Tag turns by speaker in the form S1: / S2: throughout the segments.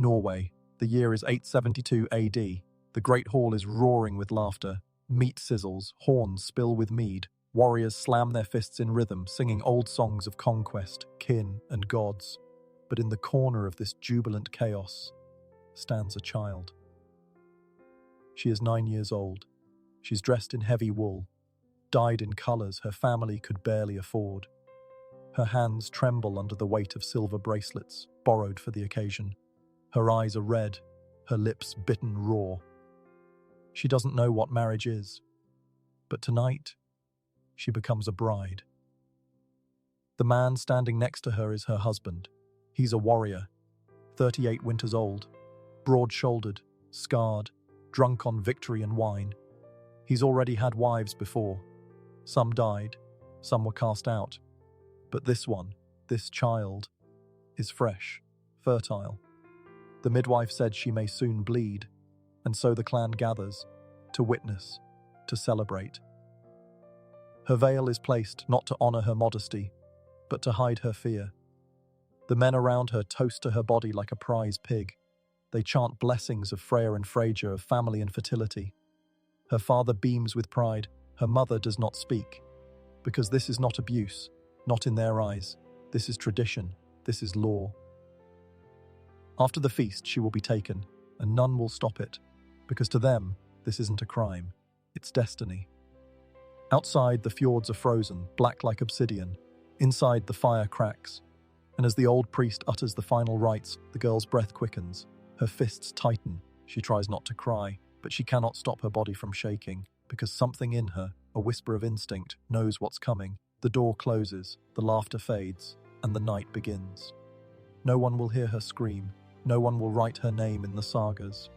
S1: Norway. The year is 872 AD. The great hall is roaring with laughter. Meat sizzles, horns spill with mead. Warriors slam their fists in rhythm, singing old songs of conquest, kin, and gods. But in the corner of this jubilant chaos stands a child. She is 9 years old. She's dressed in heavy wool, dyed in colours her family could barely afford. Her hands tremble under the weight of silver bracelets, borrowed for the occasion. Her eyes are red, her lips bitten raw. She doesn't know what marriage is, but tonight, she becomes a bride. The man standing next to her is her husband. He's a warrior, 38 winters old, broad-shouldered, scarred, drunk on victory and wine. He's already had wives before. Some died, some were cast out. But this one, this child, is fresh, fertile. The midwife said she may soon bleed, and so the clan gathers to witness, to celebrate. Her veil is placed not to honour her modesty, but to hide her fear. The men around her toast to her body like a prize pig. They chant blessings of Freya and Freyja, of family and fertility. Her father beams with pride, her mother does not speak. Because this is not abuse, not in their eyes. This is tradition, this is law. After the feast, she will be taken, and none will stop it, because to them, this isn't a crime, it's destiny. Outside, the fjords are frozen, black like obsidian. Inside, the fire cracks. And as the old priest utters the final rites, the girl's breath quickens. Her fists tighten. She tries not to cry, but she cannot stop her body from shaking, because something in her, a whisper of instinct, knows what's coming. The door closes, the laughter fades, and the night begins. No one will hear her scream. No one will write her name in the sagas.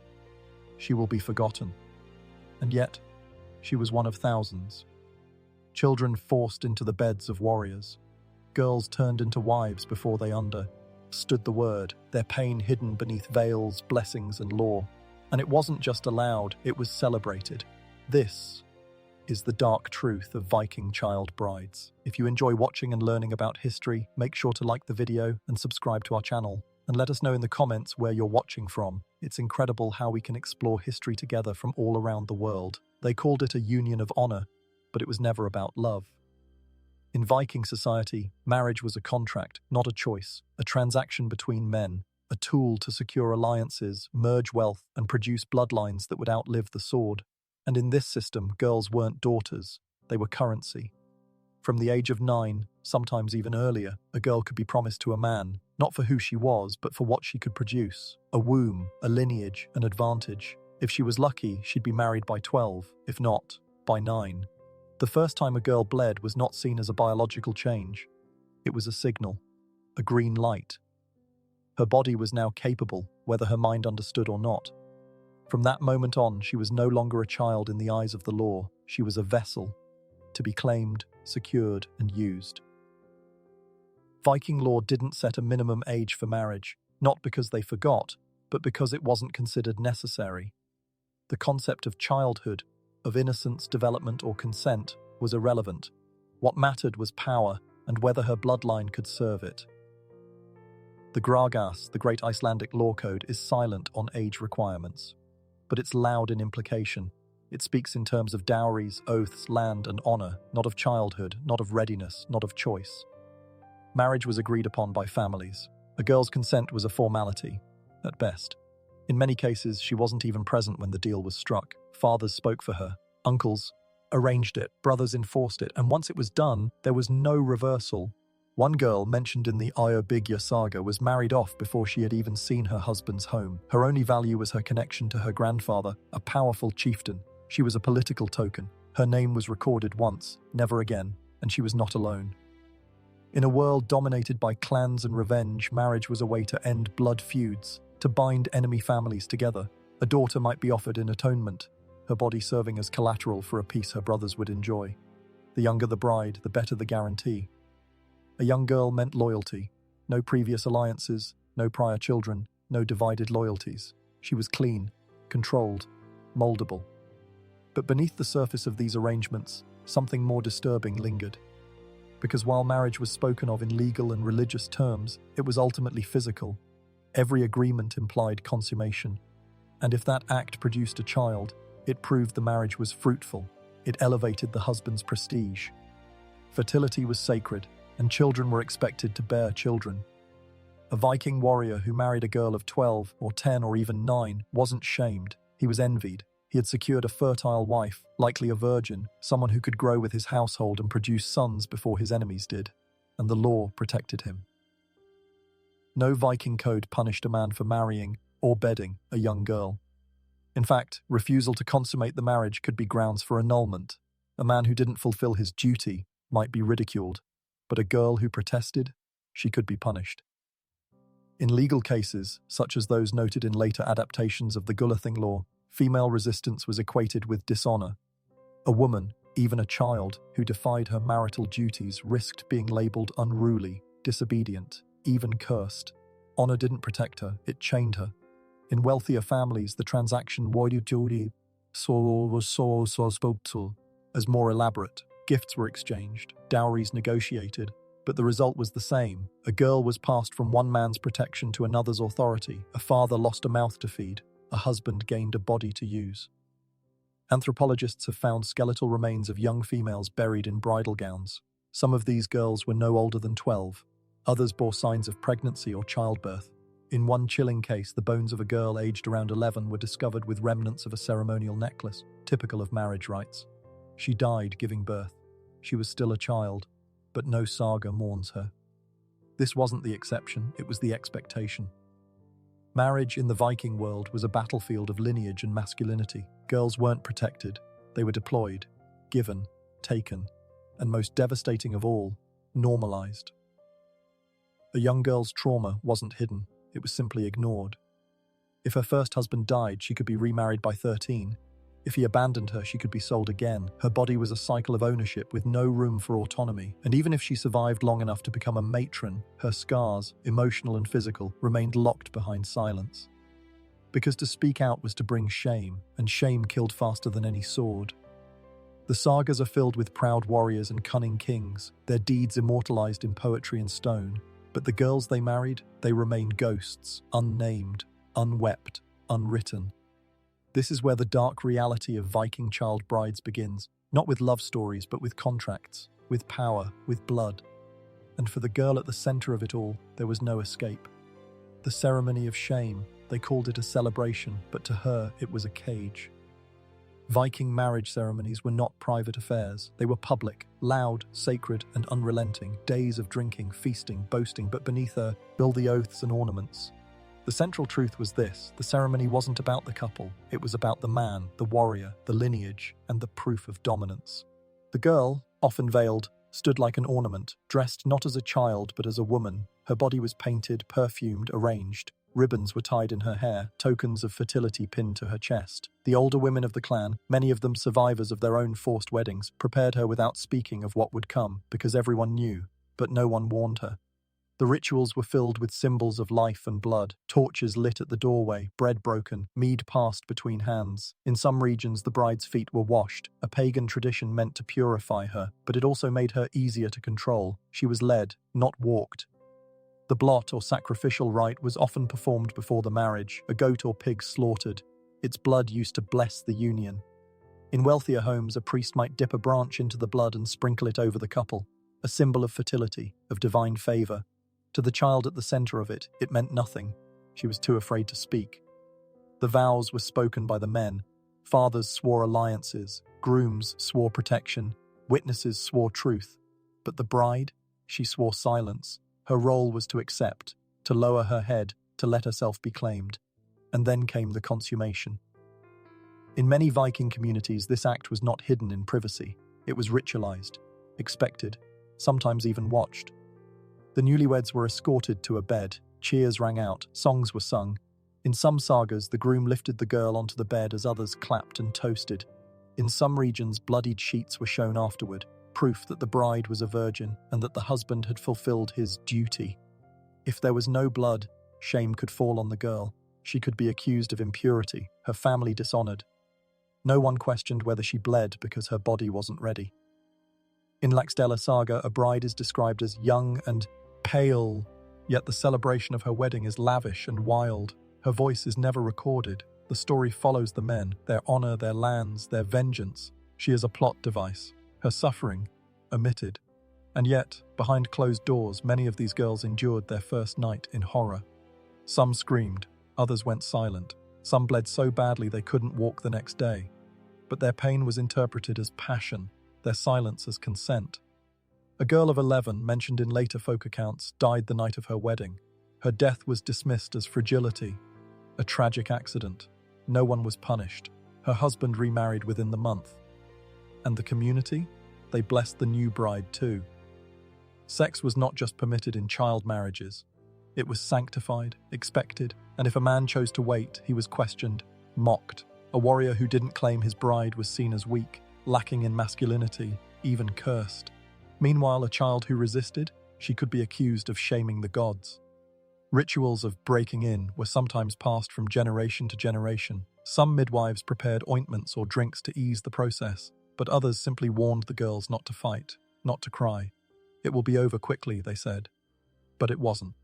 S1: She will be forgotten. And yet, she was one of thousands. Children forced into the beds of warriors. Girls turned into wives before they understood the word, their pain hidden beneath veils, blessings, and law. And it wasn't just allowed, it was celebrated. This is the dark truth of Viking child brides. If you enjoy watching and learning about history, make sure to like the video and subscribe to our channel. And let us know in the comments where you're watching from. It's incredible how we can explore history together from all around the world. They called it a union of honor, but it was never about love. In Viking society, marriage was a contract, not a choice, a transaction between men, a tool to secure alliances, merge wealth, and produce bloodlines that would outlive the sword. And in this system, girls weren't daughters, they were currency. From the age of 9, sometimes even earlier, a girl could be promised to a man, not for who she was, but for what she could produce. A womb, a lineage, an advantage. If she was lucky, she'd be married by 12, if not, by 9. The first time a girl bled was not seen as a biological change. It was a signal, a green light. Her body was now capable, whether her mind understood or not. From that moment on, she was no longer a child in the eyes of the law. She was a vessel, to be claimed, secured, and used. Viking law didn't set a minimum age for marriage, not because they forgot, but because it wasn't considered necessary. The concept of childhood, of innocence, development, or consent was irrelevant. What mattered was power and whether her bloodline could serve it. The Gragas, the great Icelandic law code, is silent on age requirements, but it's loud in implication. It speaks in terms of dowries, oaths, land, and honor, not of childhood, not of readiness, not of choice. Marriage was agreed upon by families. A girl's consent was a formality, at best. In many cases, she wasn't even present when the deal was struck. Fathers spoke for her. Uncles arranged it. Brothers enforced it. And once it was done, there was no reversal. One girl, mentioned in the Archaeological saga, was married off before she had even seen her husband's home. Her only value was her connection to her grandfather, a powerful chieftain. She was a political token. Her name was recorded once, never again, and she was not alone. In a world dominated by clans and revenge, marriage was a way to end blood feuds, to bind enemy families together. A daughter might be offered in atonement, her body serving as collateral for a peace her brothers would enjoy. The younger the bride, the better the guarantee. A young girl meant loyalty. No previous alliances, no prior children, no divided loyalties. She was clean, controlled, moldable. But beneath the surface of these arrangements, something more disturbing lingered. Because while marriage was spoken of in legal and religious terms, it was ultimately physical. Every agreement implied consummation, and if that act produced a child, it proved the marriage was fruitful. It elevated the husband's prestige. Fertility was sacred, and children were expected to bear children. A Viking warrior who married a girl of 12 or 10 or even 9 wasn't shamed, he was envied. He had secured a fertile wife, likely a virgin, someone who could grow with his household and produce sons before his enemies did, and the law protected him. No Viking code punished a man for marrying or bedding a young girl. In fact, refusal to consummate the marriage could be grounds for annulment. A man who didn't fulfill his duty might be ridiculed, but a girl who protested, she could be punished. In legal cases, such as those noted in later adaptations of the Gulathing law, female resistance was equated with dishonor. A woman, even a child, who defied her marital duties risked being labeled unruly, disobedient, even cursed. Honor didn't protect her, it chained her. In wealthier families, the transaction was spoke to as more elaborate. Gifts were exchanged, dowries negotiated, but the result was the same. A girl was passed from one man's protection to another's authority. A father lost a mouth to feed. A husband gained a body to use. Anthropologists have found skeletal remains of young females buried in bridal gowns. Some of these girls were no older than 12. Others bore signs of pregnancy or childbirth. In one chilling case, the bones of a girl aged around 11 were discovered with remnants of a ceremonial necklace, typical of marriage rites. She died giving birth. She was still a child, but no saga mourns her. This wasn't the exception, it was the expectation. Marriage in the Viking world was a battlefield of lineage and masculinity. Girls weren't protected, they were deployed, given, taken, and most devastating of all, normalized. A young girl's trauma wasn't hidden, it was simply ignored. If her first husband died, she could be remarried by 13. If he abandoned her, she could be sold again. Her body was a cycle of ownership with no room for autonomy. And even if she survived long enough to become a matron, her scars, emotional and physical, remained locked behind silence. Because to speak out was to bring shame, and shame killed faster than any sword. The sagas are filled with proud warriors and cunning kings, their deeds immortalized in poetry and stone. But the girls they married, they remained ghosts, unnamed, unwept, unwritten. This is where the dark reality of Viking child brides begins, not with love stories, but with contracts, with power, with blood. And for the girl at the center of it all, there was no escape. The ceremony of shame, they called it a celebration, but to her it was a cage. Viking marriage ceremonies were not private affairs. They were public, loud, sacred, and unrelenting. Days of drinking, feasting, boasting, but beneath her, all the oaths and ornaments. The central truth was this: the ceremony wasn't about the couple, it was about the man, the warrior, the lineage, and the proof of dominance. The girl, often veiled, stood like an ornament, dressed not as a child but as a woman. Her body was painted, perfumed, arranged. Ribbons were tied in her hair, tokens of fertility pinned to her chest. The older women of the clan, many of them survivors of their own forced weddings, prepared her without speaking of what would come, because everyone knew, but no one warned her. The rituals were filled with symbols of life and blood, torches lit at the doorway, bread broken, mead passed between hands. In some regions, the bride's feet were washed, a pagan tradition meant to purify her, but it also made her easier to control. She was led, not walked. The blot or sacrificial rite was often performed before the marriage, a goat or pig slaughtered. Its blood used to bless the union. In wealthier homes, a priest might dip a branch into the blood and sprinkle it over the couple, a symbol of fertility, of divine favor. To the child at the center of it, it meant nothing. She was too afraid to speak. The vows were spoken by the men. Fathers swore alliances, grooms swore protection, witnesses swore truth. But the bride, she swore silence. Her role was to accept, to lower her head, to let herself be claimed. And then came the consummation. In many Viking communities, this act was not hidden in privacy. It was ritualized, expected, sometimes even watched. The newlyweds were escorted to a bed, cheers rang out, songs were sung. In some sagas, the groom lifted the girl onto the bed as others clapped and toasted. In some regions, bloodied sheets were shown afterward, proof that the bride was a virgin and that the husband had fulfilled his duty. If there was no blood, shame could fall on the girl. She could be accused of impurity, her family dishonored. No one questioned whether she bled because her body wasn't ready. In Laxdela saga, a bride is described as young and pale, Yet the celebration of her wedding is lavish and wild. Her voice is never recorded. The story follows the men, their honor, their lands, their vengeance. She is a plot device, her suffering omitted. And yet, behind closed doors, many of these girls endured their first night in horror. Some screamed, others went silent. Some bled so badly they couldn't walk the next day. But their pain was interpreted as passion, their silence as consent. A girl of 11, mentioned in later folk accounts, died the night of her wedding. Her death was dismissed as fragility, a tragic accident. No one was punished. Her husband remarried within the month. And the community? They blessed the new bride too. Sex was not just permitted in child marriages. It was sanctified, expected, and if a man chose to wait, he was questioned, mocked. A warrior who didn't claim his bride was seen as weak, lacking in masculinity, even cursed. Meanwhile, a child who resisted, she could be accused of shaming the gods. Rituals of breaking in were sometimes passed from generation to generation. Some midwives prepared ointments or drinks to ease the process, but others simply warned the girls not to fight, not to cry. It will be over quickly, they said. But it wasn't.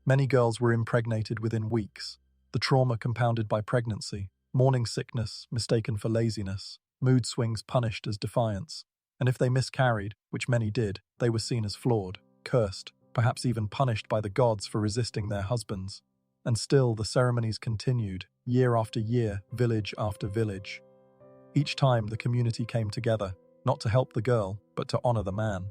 S1: Many girls were impregnated within weeks. The trauma compounded by pregnancy, morning sickness mistaken for laziness, mood swings punished as defiance. And if they miscarried, which many did, they were seen as flawed, cursed, perhaps even punished by the gods for resisting their husbands. And still the ceremonies continued, year after year, village after village. Each time the community came together, not to help the girl, but to honor the man.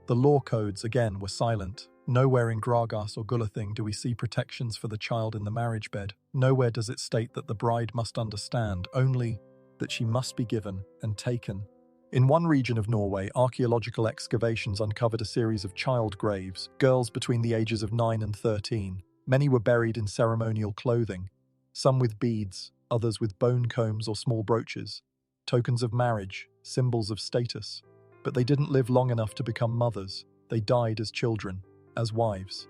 S1: The law codes again were silent. Nowhere in Gragas or Gulathing do we see protections for the child in the marriage bed. Nowhere does it state that the bride must understand, only that she must be given and taken. In one region of Norway, archaeological excavations uncovered a series of child graves, girls between the ages of 9 and 13. Many were buried in ceremonial clothing, some with beads, others with bone combs or small brooches, tokens of marriage, symbols of status. But they didn't live long enough to become mothers. They died as children, as wives.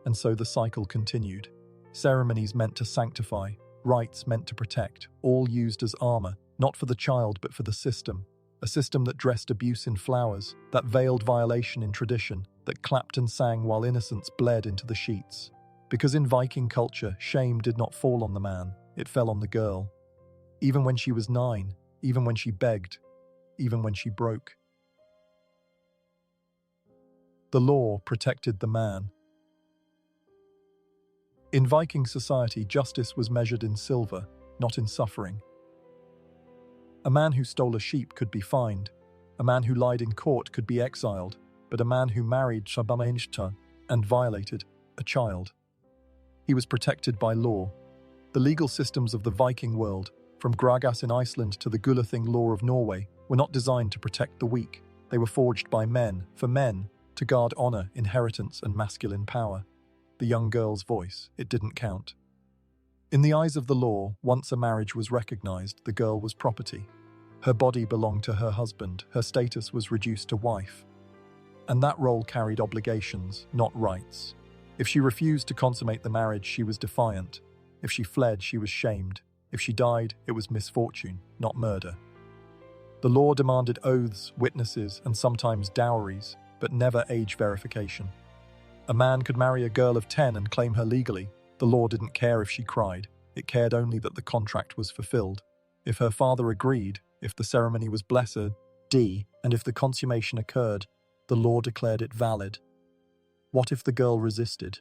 S1: And so the cycle continued. Ceremonies meant to sanctify, rites meant to protect, all used as armor, not for the child but for the system. A system that dressed abuse in flowers, that veiled violation in tradition, that clapped and sang while innocence bled into the sheets. Because in Viking culture, shame did not fall on the man, it fell on the girl. Even when she was 9, even when she begged, even when she broke. The law protected the man. In Viking society, justice was measured in silver, not in suffering. A man who stole a sheep could be fined. A man who lied in court could be exiled. But a man who married and violated a child, he was protected by law. The legal systems of the Viking world, from Gragas in Iceland to the Gulathing law of Norway, were not designed to protect the weak. They were forged by men, for men, to guard honor, inheritance, and masculine power. The young girl's voice, it didn't count. In the eyes of the law, once a marriage was recognized, the girl was property. Her body belonged to her husband, her status was reduced to wife. And that role carried obligations, not rights. If she refused to consummate the marriage, she was defiant. If she fled, she was shamed. If she died, it was misfortune, not murder. The law demanded oaths, witnesses, and sometimes dowries, but never age verification. A man could marry a girl of 10 and claim her legally. The law didn't care if she cried. It cared only that the contract was fulfilled. If her father agreed, if the ceremony was blessed, and if the consummation occurred, the law declared it valid. What if the girl resisted?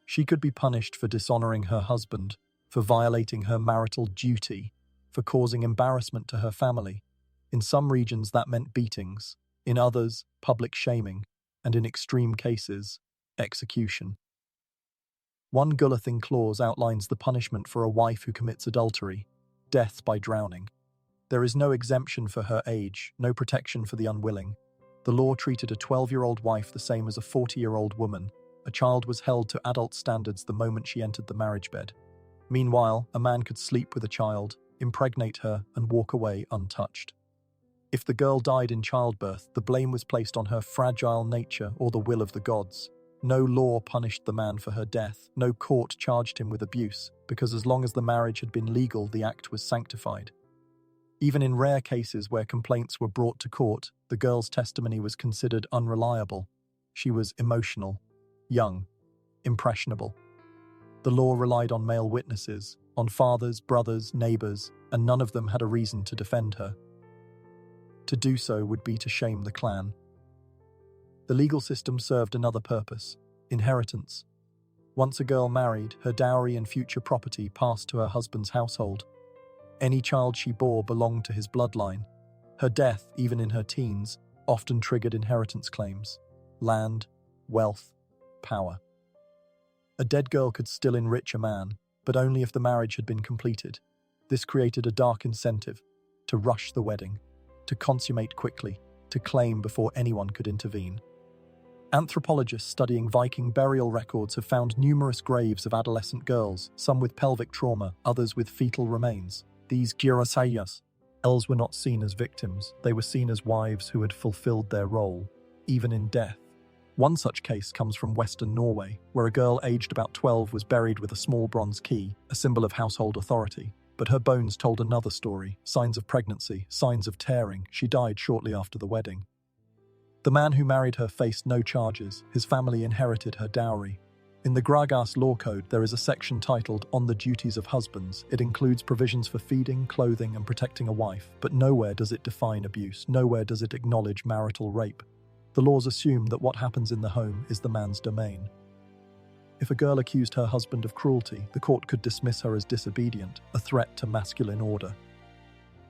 S1: She could be punished for dishonoring her husband, for violating her marital duty, for causing embarrassment to her family. In some regions that meant beatings, in others, public shaming, and in extreme cases, execution. One Gulathing clause outlines the punishment for a wife who commits adultery: death by drowning. There is no exemption for her age, no protection for the unwilling. The law treated a 12-year-old wife the same as a 40-year-old woman. A child was held to adult standards the moment she entered the marriage bed. Meanwhile, a man could sleep with a child, impregnate her, and walk away untouched. If the girl died in childbirth, the blame was placed on her fragile nature or the will of the gods. No law punished the man for her death. No court charged him with abuse, because as long as the marriage had been legal, the act was sanctified. Even in rare cases where complaints were brought to court, the girl's testimony was considered unreliable. She was emotional, young, impressionable. The law relied on male witnesses, on fathers, brothers, neighbors, and none of them had a reason to defend her. To do so would be to shame the clan. The legal system served another purpose: inheritance. Once a girl married, her dowry and future property passed to her husband's household. Any child she bore belonged to his bloodline. Her death, even in her teens, often triggered inheritance claims: land, wealth, power. A dead girl could still enrich a man, but only if the marriage had been completed. This created a dark incentive to rush the wedding, to consummate quickly, to claim before anyone could intervene. Anthropologists studying Viking burial records have found numerous graves of adolescent girls, some with pelvic trauma, others with fetal remains. These girasayas were not seen as victims, they were seen as wives who had fulfilled their role, even in death. One such case comes from Western Norway, where a girl aged about 12 was buried with a small bronze key, a symbol of household authority. But her bones told another story: signs of pregnancy, signs of tearing. She died shortly after the wedding. The man who married her faced no charges. His family inherited her dowry. In the Gragas law code, there is a section titled "On the Duties of Husbands." It includes provisions for feeding, clothing, and protecting a wife, but nowhere does it define abuse. Nowhere does it acknowledge marital rape. The laws assume that what happens in the home is the man's domain. If a girl accused her husband of cruelty, the court could dismiss her as disobedient, a threat to masculine order.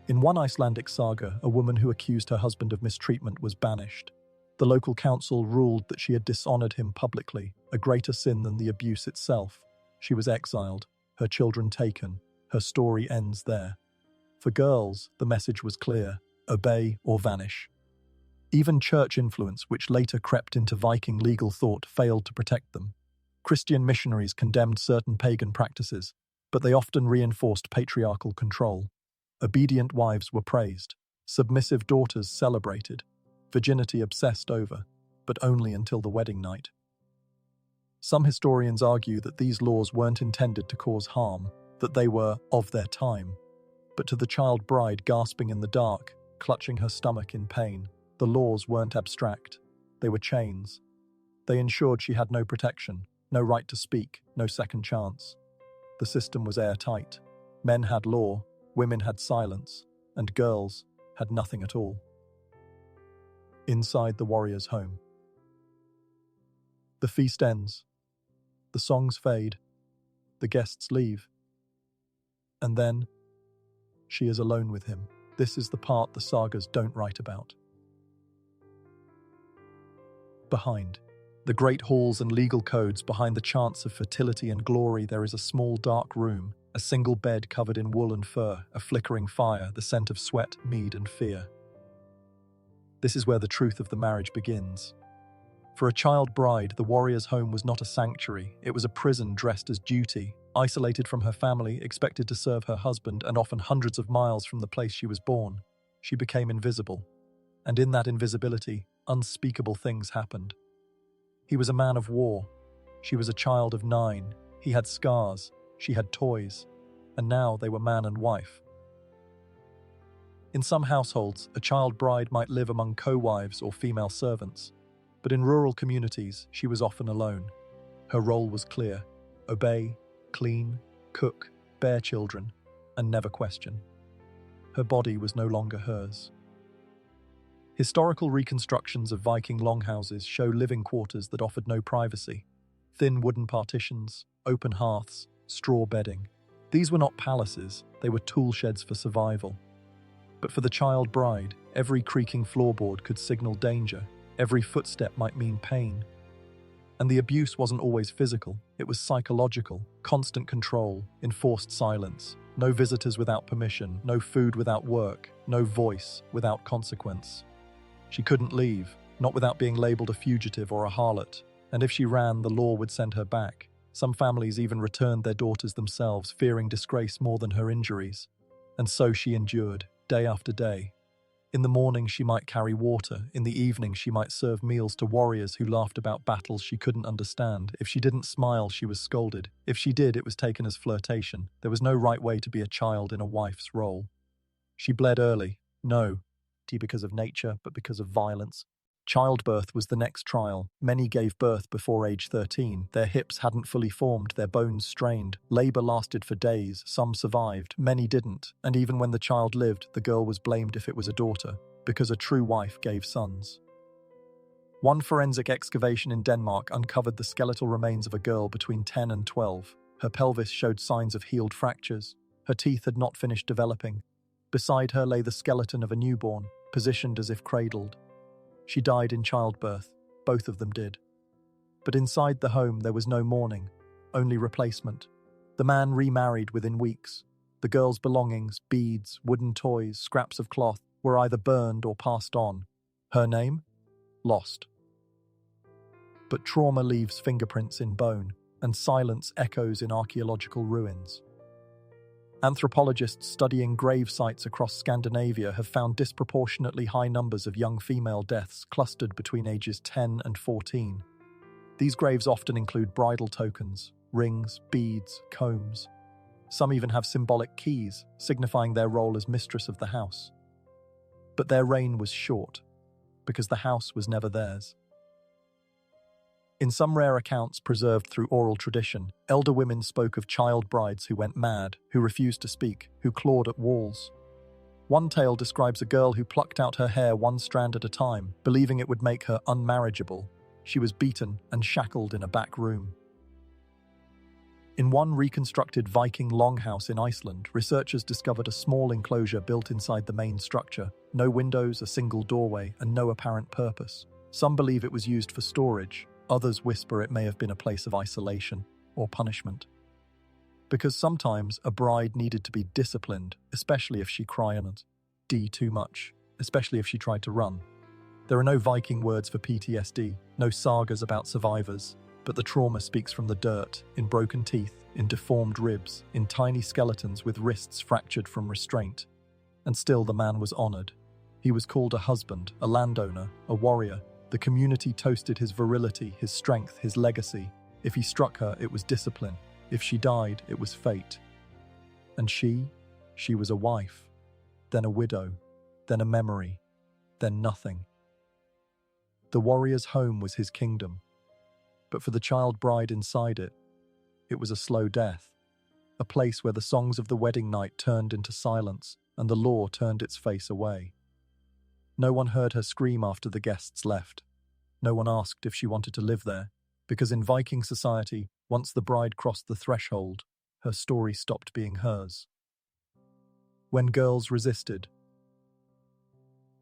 S1: In one Icelandic saga, a woman who accused her husband of mistreatment was banished. The local council ruled that she had dishonored him publicly, a greater sin than the abuse itself. She was exiled, her children taken. Her story ends there. For girls, the message was clear: obey or vanish. Even church influence, which later crept into Viking legal thought, failed to protect them. Christian missionaries condemned certain pagan practices, but they often reinforced patriarchal control. Obedient wives were praised, submissive daughters celebrated, virginity obsessed over, but only until the wedding night. Some historians argue that these laws weren't intended to cause harm, that they were of their time. But to the child bride gasping in the dark, clutching her stomach in pain, the laws weren't abstract. They were chains. They ensured she had no protection, no right to speak, no second chance. The system was airtight. Men had law, women had silence, and girls had nothing at all. Inside the warrior's home. The feast ends. The songs fade. The guests leave. And then, she is alone with him. This is the part the sagas don't write about. Behind the great halls and legal codes, behind the chants of fertility and glory, there is a small dark room, a single bed covered in wool and fur, a flickering fire, the scent of sweat, mead, and fear. This is where the truth of the marriage begins. For a child bride, the warrior's home was not a sanctuary. It was a prison dressed as duty, isolated from her family, expected to serve her husband, and often hundreds of miles from the place she was born. She became invisible. And in that invisibility, unspeakable things happened. He was a man of war. She was a child of 9. He had scars. She had toys. And now they were man and wife. In some households, a child bride might live among co-wives or female servants. But in rural communities, she was often alone. Her role was clear: obey, clean, cook, bear children, and never question. Her body was no longer hers. Historical reconstructions of Viking longhouses show living quarters that offered no privacy. Thin wooden partitions, open hearths, straw bedding. These were not palaces, they were tool sheds for survival. But for the child bride, every creaking floorboard could signal danger. Every footstep might mean pain. And the abuse wasn't always physical, it was psychological: constant control, enforced silence, no visitors without permission, no food without work, no voice without consequence. She couldn't leave, not without being labeled a fugitive or a harlot, and if she ran, the law would send her back. Some families even returned their daughters themselves, fearing disgrace more than her injuries. And so she endured, day after day. In the morning she might carry water, in the evening she might serve meals to warriors who laughed about battles she couldn't understand. If she didn't smile, she was scolded. If she did, it was taken as flirtation. There was no right way to be a child in a wife's role. She bled early, no, because of nature, but because of violence. Childbirth was the next trial. Many gave birth before age 13. Their hips hadn't fully formed, their bones strained. Labor lasted for days. Some survived, many didn't. And even when the child lived, the girl was blamed if it was a daughter, because a true wife gave sons. One forensic excavation in Denmark uncovered the skeletal remains of a girl between 10 and 12. Her pelvis showed signs of healed fractures. Her teeth had not finished developing. Beside her lay the skeleton of a newborn, positioned as if cradled. She died in childbirth. Both of them did. But inside the home there was no mourning, only replacement. The man remarried within weeks. The girl's belongings, beads, wooden toys, scraps of cloth, were either burned or passed on. Her name? Lost. But trauma leaves fingerprints in bone, and silence echoes in archaeological ruins. Anthropologists studying grave sites across Scandinavia have found disproportionately high numbers of young female deaths clustered between ages 10 and 14. These graves often include bridal tokens, rings, beads, combs. Some even have symbolic keys, signifying their role as mistress of the house. But their reign was short, because the house was never theirs. In some rare accounts preserved through oral tradition, elder women spoke of child brides who went mad, who refused to speak, who clawed at walls. One tale describes a girl who plucked out her hair one strand at a time, believing it would make her unmarriageable. She was beaten and shackled in a back room. In one reconstructed Viking longhouse in Iceland, researchers discovered a small enclosure built inside the main structure. No windows, a single doorway, and no apparent purpose. Some believe it was used for storage. Others whisper it may have been a place of isolation or punishment. Because sometimes a bride needed to be disciplined, especially if she cried too much, especially if she tried to run. There are no Viking words for PTSD, no sagas about survivors, but the trauma speaks from the dirt, in broken teeth, in deformed ribs, in tiny skeletons with wrists fractured from restraint. And still the man was honored. He was called a husband, a landowner, a warrior. The community toasted his virility, his strength, his legacy. If he struck her, it was discipline. If she died, it was fate. And she was a wife, then a widow, then a memory, then nothing. The warrior's home was his kingdom. But for the child bride inside it, it was a slow death, a place where the songs of the wedding night turned into silence and the law turned its face away. No one heard her scream after the guests left. No one asked if she wanted to live there, because in Viking society, once the bride crossed the threshold, her story stopped being hers. When girls resisted,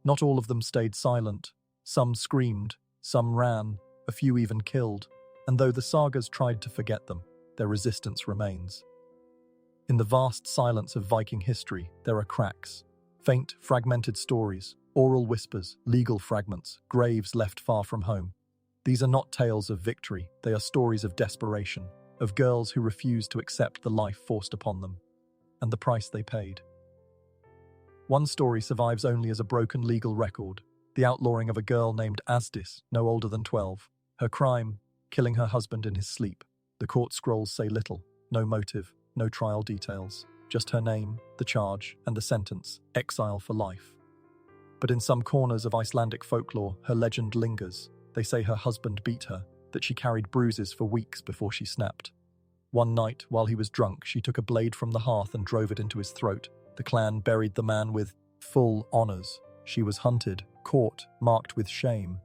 S1: not all of them stayed silent. Some screamed, some ran, a few even killed, and though the sagas tried to forget them, their resistance remains. In the vast silence of Viking history, there are cracks, faint, fragmented stories, oral whispers, legal fragments, graves left far from home. These are not tales of victory, they are stories of desperation, of girls who refused to accept the life forced upon them, and the price they paid. One story survives only as a broken legal record, the outlawing of a girl named Asdis, no older than 12. Her crime, killing her husband in his sleep. The court scrolls say little, no motive, no trial details, just her name, the charge, and the sentence, exile for life. But in some corners of Icelandic folklore, her legend lingers. They say her husband beat her, that she carried bruises for weeks before she snapped. One night, while he was drunk, she took a blade from the hearth and drove it into his throat. The clan buried the man with full honours. She was hunted, caught, marked with shame.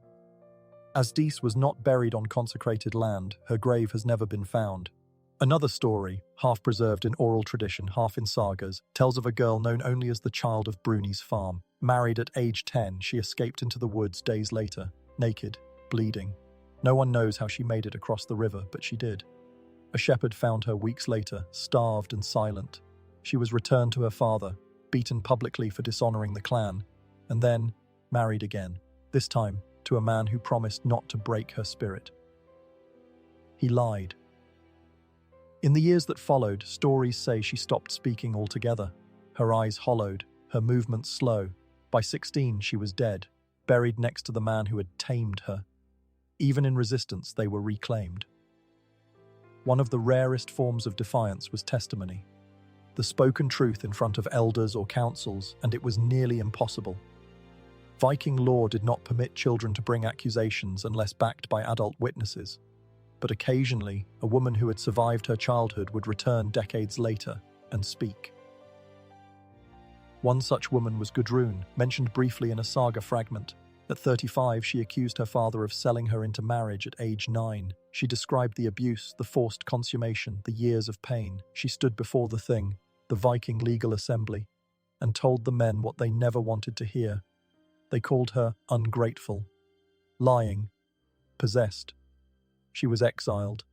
S1: Asdis was not buried on consecrated land. Her grave has never been found. Another story, half preserved in oral tradition, half in sagas, tells of a girl known only as the child of Bruni's farm. Married at age 10, she escaped into the woods days later, naked, bleeding. No one knows how she made it across the river, but she did. A shepherd found her weeks later, starved and silent. She was returned to her father, beaten publicly for dishonoring the clan, and then married again, this time to a man who promised not to break her spirit. He lied. In the years that followed, stories say she stopped speaking altogether. Her eyes hollowed, her movements slow. By 16, she was dead, buried next to the man who had tamed her. Even in resistance, they were reclaimed. One of the rarest forms of defiance was testimony. The spoken truth in front of elders or councils, and it was nearly impossible. Viking law did not permit children to bring accusations unless backed by adult witnesses, but occasionally a woman who had survived her childhood would return decades later and speak. One such woman was Gudrun, mentioned briefly in a saga fragment. At 35, she accused her father of selling her into marriage at age 9. She described the abuse, the forced consummation, the years of pain. She stood before the thing, the Viking legal assembly, and told the men what they never wanted to hear. They called her ungrateful, lying, possessed. She was exiled,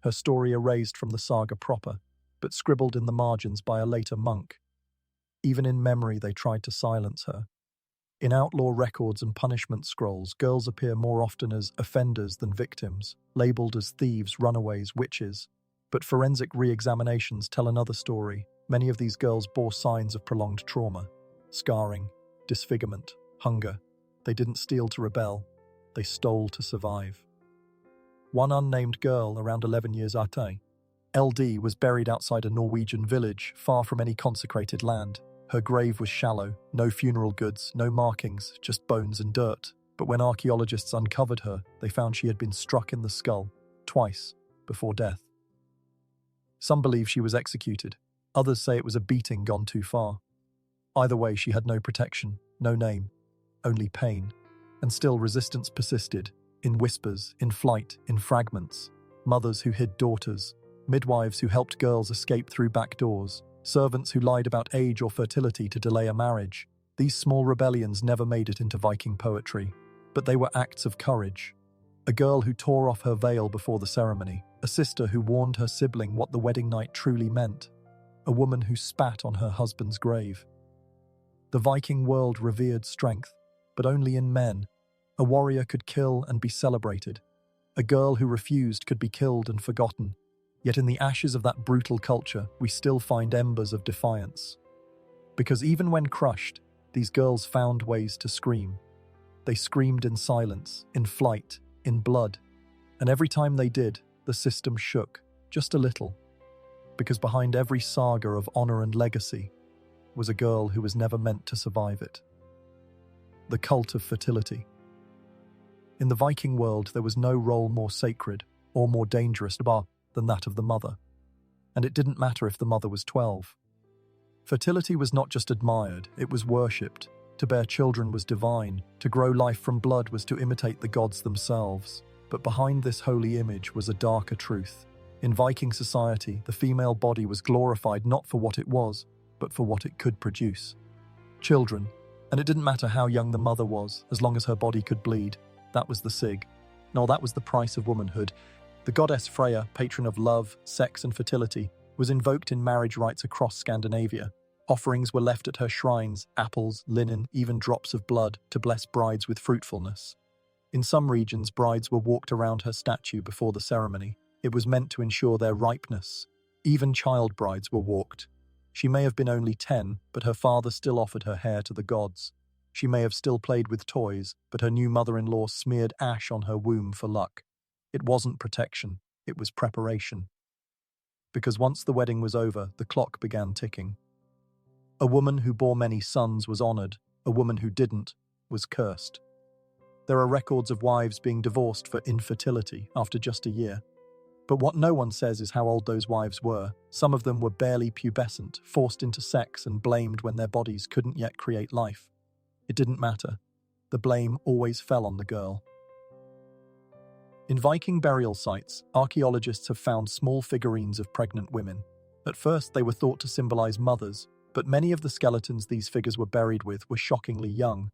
S1: her story erased from the saga proper, but scribbled in the margins by a later monk. Even in memory, they tried to silence her. In outlaw records and punishment scrolls, girls appear more often as offenders than victims, labeled as thieves, runaways, witches. But forensic re-examinations tell another story. Many of these girls bore signs of prolonged trauma, scarring, disfigurement, hunger. They didn't steal to rebel, they stole to survive. One unnamed girl, around 11 years age, LD, was buried outside a Norwegian village, far from any consecrated land. Her grave was shallow, no funeral goods, no markings, just bones and dirt. But when archaeologists uncovered her, they found she had been struck in the skull, twice, before death. Some believe she was executed. Others say it was a beating gone too far. Either way, she had no protection, no name, only pain. And still resistance persisted, in whispers, in flight, in fragments. Mothers who hid daughters, midwives who helped girls escape through back doors, servants who lied about age or fertility to delay a marriage. These small rebellions never made it into Viking poetry, but they were acts of courage. A girl who tore off her veil before the ceremony, a sister who warned her sibling what the wedding night truly meant, a woman who spat on her husband's grave. The Viking world revered strength, but only in men. A warrior could kill and be celebrated. A girl who refused could be killed and forgotten. Yet in the ashes of that brutal culture, we still find embers of defiance. Because even when crushed, these girls found ways to scream. They screamed in silence, in flight, in blood. And every time they did, the system shook, just a little. Because behind every saga of honor and legacy was a girl who was never meant to survive it. The cult of fertility. In the Viking world, there was no role more sacred or more dangerous than that of the mother. And it didn't matter if the mother was 12. Fertility was not just admired, it was worshipped. To bear children was divine. To grow life from blood was to imitate the gods themselves. But behind this holy image was a darker truth. In Viking society, the female body was glorified not for what it was, but for what it could produce. Children. And it didn't matter how young the mother was, as long as her body could bleed. That was the sig. No, that was the price of womanhood. The goddess Freya, patron of love, sex and fertility, was invoked in marriage rites across Scandinavia. Offerings were left at her shrines, apples, linen, even drops of blood, to bless brides with fruitfulness. In some regions, brides were walked around her statue before the ceremony. It was meant to ensure their ripeness. Even child brides were walked. She may have been only 10, but her father still offered her hair to the gods. She may have still played with toys, but her new mother-in-law smeared ash on her womb for luck. It wasn't protection, it was preparation. Because once the wedding was over, the clock began ticking. A woman who bore many sons was honored, a woman who didn't was cursed. There are records of wives being divorced for infertility after just a year. But what no one says is how old those wives were. Some of them were barely pubescent, forced into sex and blamed when their bodies couldn't yet create life. It didn't matter. The blame always fell on the girl. In Viking burial sites, archaeologists have found small figurines of pregnant women. At first, they were thought to symbolize mothers, but many of the skeletons these figures were buried with were shockingly young.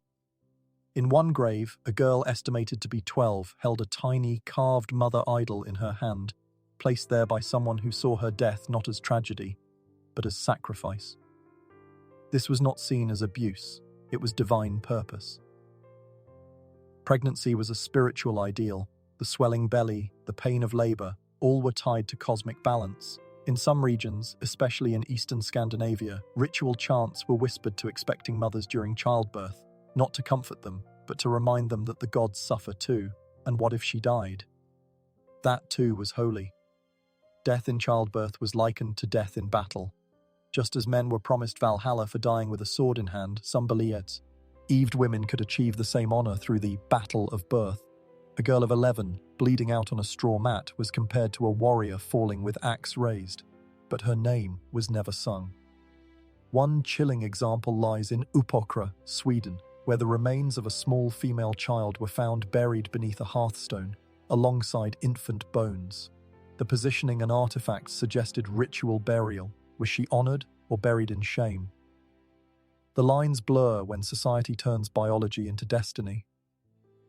S1: In one grave, a girl estimated to be 12 held a tiny, carved mother idol in her hand, placed there by someone who saw her death not as tragedy, but as sacrifice. This was not seen as abuse, it was divine purpose. Pregnancy was a spiritual ideal. The swelling belly, the pain of labor, all were tied to cosmic balance. In some regions, especially in eastern Scandinavia, ritual chants were whispered to expecting mothers during childbirth, not to comfort them, but to remind them that the gods suffer too, and what if she died? That too was holy. Death in childbirth was likened to death in battle. Just as men were promised Valhalla for dying with a sword in hand, some believed Eaved women could achieve the same honor through the battle of birth. A girl of 11, bleeding out on a straw mat, was compared to a warrior falling with axe raised, but her name was never sung. One chilling example lies in Uppåkra, Sweden, where the remains of a small female child were found buried beneath a hearthstone, alongside infant bones. The positioning and artifacts suggested ritual burial. Was she honored or buried in shame? The lines blur when society turns biology into destiny.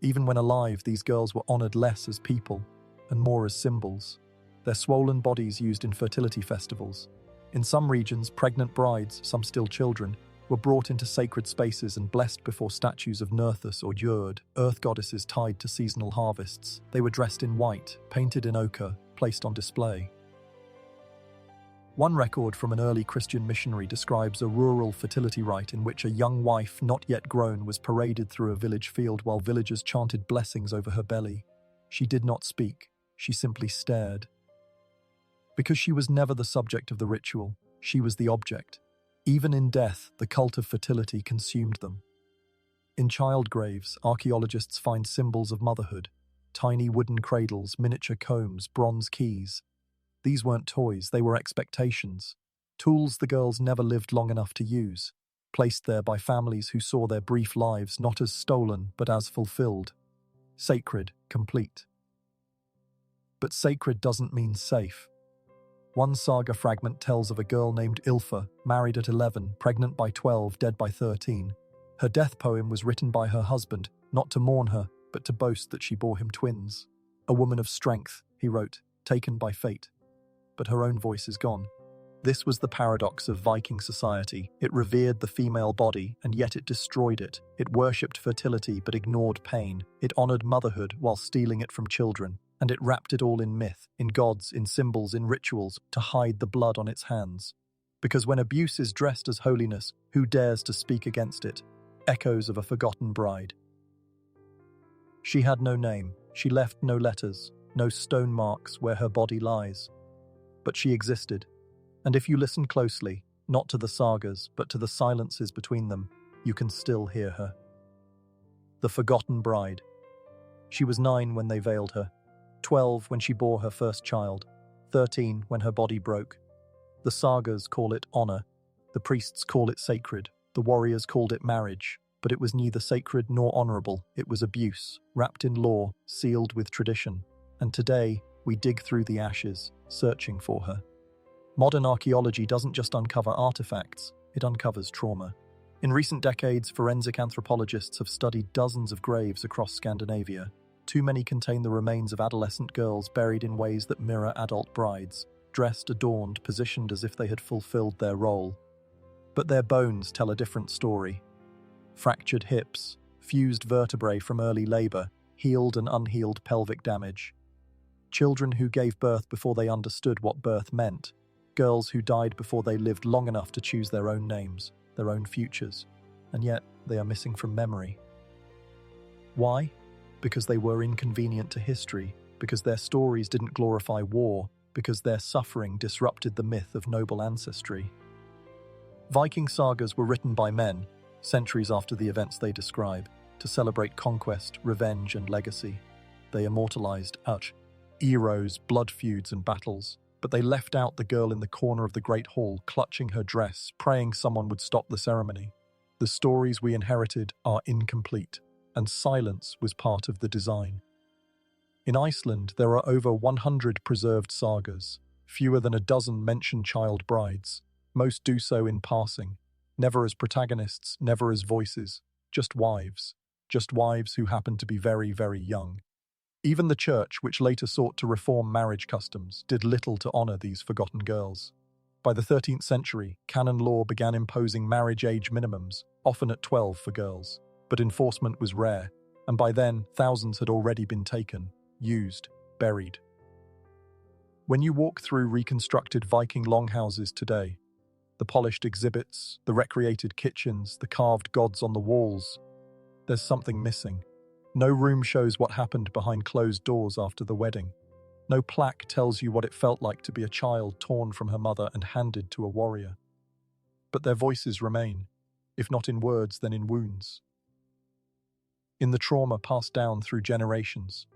S1: Even when alive, these girls were honored less as people and more as symbols. Their swollen bodies used in fertility festivals. In some regions, pregnant brides, some still children, were brought into sacred spaces and blessed before statues of Nerthus or Jörd, earth goddesses tied to seasonal harvests. They were dressed in white, painted in ochre, placed on display. One record from an early Christian missionary describes a rural fertility rite in which a young wife, not yet grown, was paraded through a village field while villagers chanted blessings over her belly. She did not speak, she simply stared. Because she was never the subject of the ritual, she was the object. Even in death, the cult of fertility consumed them. In child graves, archaeologists find symbols of motherhood: tiny wooden cradles, miniature combs, bronze keys. These weren't toys, they were expectations. Tools the girls never lived long enough to use, placed there by families who saw their brief lives not as stolen but as fulfilled. Sacred, complete. But sacred doesn't mean safe. One saga fragment tells of a girl named Ilfa, married at 11, pregnant by 12, dead by 13. Her death poem was written by her husband, not to mourn her, but to boast that she bore him twins. A woman of strength, he wrote, taken by fate. But her own voice is gone. This was the paradox of Viking society. It revered the female body, and yet it destroyed it. It worshipped fertility but ignored pain. It honored motherhood while stealing it from children. And it wrapped it all in myth, in gods, in symbols, in rituals, to hide the blood on its hands. Because when abuse is dressed as holiness, who dares to speak against it? Echoes of a forgotten bride. She had no name. She left no letters, no stone marks where her body lies. But she existed, and if you listen closely, not to the sagas, but to the silences between them, you can still hear her. The forgotten bride. She was 9 when they veiled her, 12 when she bore her first child, 13 when her body broke. The sagas call it honor, the priests call it sacred, the warriors called it marriage, but it was neither sacred nor honorable. It was abuse, wrapped in law, sealed with tradition. And today, we dig through the ashes, searching for her. Modern archaeology doesn't just uncover artifacts, it uncovers trauma. In recent decades, forensic anthropologists have studied dozens of graves across Scandinavia. Too many contain the remains of adolescent girls buried in ways that mirror adult brides, dressed, adorned, positioned as if they had fulfilled their role. But their bones tell a different story. Fractured hips, fused vertebrae from early labor, healed and unhealed pelvic damage. Children who gave birth before they understood what birth meant. Girls who died before they lived long enough to choose their own names, their own futures. And yet, they are missing from memory. Why? Because they were inconvenient to history, because their stories didn't glorify war, because their suffering disrupted the myth of noble ancestry. Viking sagas were written by men, centuries after the events they describe, to celebrate conquest, revenge, and legacy. They immortalized heroes, blood feuds, and battles, but they left out the girl in the corner of the Great Hall, clutching her dress, praying someone would stop the ceremony. The stories we inherited are incomplete, and silence was part of the design. In Iceland, there are over 100 preserved sagas. Fewer than a dozen mention child brides. Most do so in passing, never as protagonists, never as voices, just wives who happen to be very, very young. Even the church, which later sought to reform marriage customs, did little to honor these forgotten girls. By the 13th century, canon law began imposing marriage age minimums, often at 12 for girls. But enforcement was rare, and by then, thousands had already been taken, used, buried. When you walk through reconstructed Viking longhouses today, the polished exhibits, the recreated kitchens, the carved gods on the walls, there's something missing. No room shows what happened behind closed doors after the wedding. No plaque tells you what it felt like to be a child torn from her mother and handed to a warrior. But their voices remain, if not in words, then in wounds. in the trauma passed down through generations,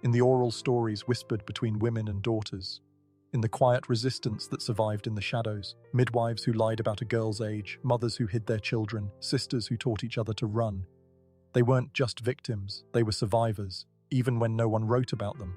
S1: in the oral stories whispered between women and daughters, in the quiet resistance that survived in the shadows, midwives who lied about a girl's age, mothers who hid their children, sisters who taught each other to run. They weren't just victims, they were survivors, even when no one wrote about them.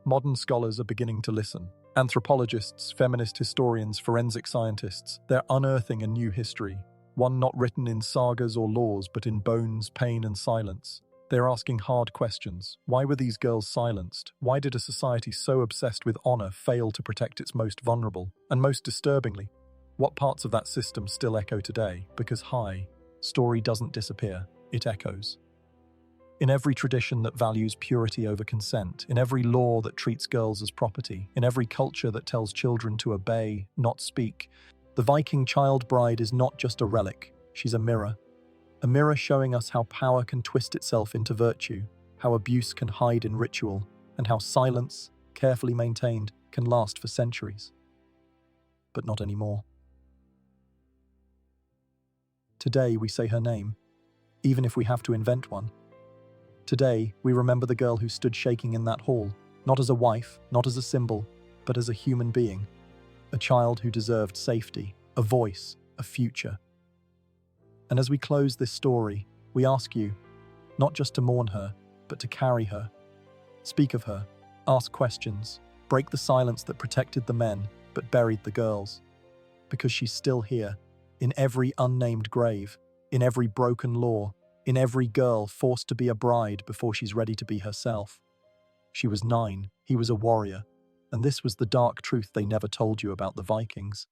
S1: Modern scholars are beginning to listen. Anthropologists, feminist historians, forensic scientists, they're unearthing a new history, one not written in sagas or laws, but in bones, pain, and silence. They're asking hard questions. Why were these girls silenced? Why did a society so obsessed with honor fail to protect its most vulnerable? And most disturbingly, what parts of that system still echo today? Because story doesn't disappear, it echoes. In every tradition that values purity over consent, in every law that treats girls as property, in every culture that tells children to obey, not speak, the Viking child bride is not just a relic, she's a mirror showing us how power can twist itself into virtue, how abuse can hide in ritual, and how silence, carefully maintained, can last for centuries. But not anymore. Today we say her name, even if we have to invent one. Today, we remember the girl who stood shaking in that hall, not as a wife, not as a symbol, but as a human being. A child who deserved safety, a voice, a future. And as we close this story, we ask you, not just to mourn her, but to carry her. Speak of her, ask questions, break the silence that protected the men, but buried the girls. Because she's still here, in every unnamed grave, in every broken law, in every girl forced to be a bride before she's ready to be herself. She was 9, he was a warrior, and this was the dark truth they never told you about the Vikings.